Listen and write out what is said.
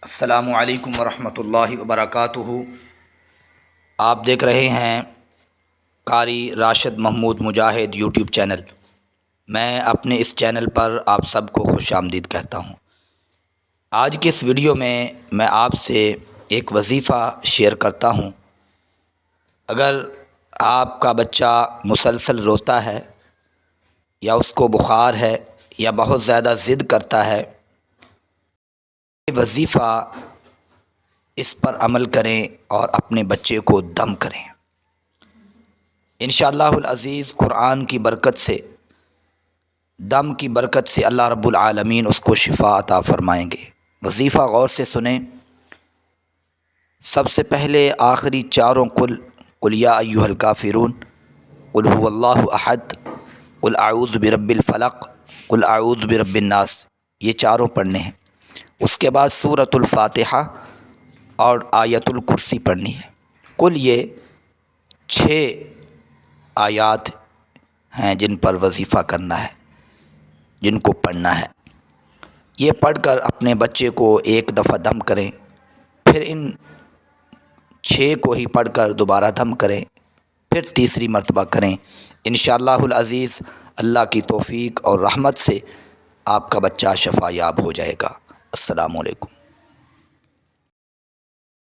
السلام علیکم ورحمۃ اللہ وبرکاتہ۔ آپ دیکھ رہے ہیں قاری راشد محمود مجاہد یوٹیوب چینل۔ میں اپنے اس چینل پر آپ سب کو خوش آمدید کہتا ہوں۔ آج کی اس ویڈیو میں آپ سے ایک وظیفہ شیئر کرتا ہوں۔ اگر آپ کا بچہ مسلسل روتا ہے یا اس کو بخار ہے یا بہت زیادہ ضد کرتا ہے، وظیفہ اس پر عمل کریں اور اپنے بچے کو دم کریں۔ انشاءاللہ العزیز قرآن کی برکت سے، دم کی برکت سے اللہ رب العالمین اس کو شفا عطا فرمائیں گے۔ وظیفہ غور سے سنیں۔ سب سے پہلے آخری چاروں قل یا ایھا الکافرون، قل ھو اللہ احد، قل اعوذ برب الفلق، قل اعوذ برب الناس، یہ چاروں پڑھنے ہیں۔ اس کے بعد سورۃ الفاتحہ اور آیت الکرسی پڑھنی ہے۔ کل یہ 6 آیات ہیں جن پر وظیفہ کرنا ہے، جن کو پڑھنا ہے۔ یہ پڑھ کر اپنے بچے کو ایک دفعہ دم کریں، پھر ان 6 کو ہی پڑھ کر دوبارہ دم کریں، پھر تیسری مرتبہ کریں۔ انشاءاللہ العزیز اللہ کی توفیق اور رحمت سے آپ کا بچہ شفا یاب ہو جائے گا۔ السلام علیکم۔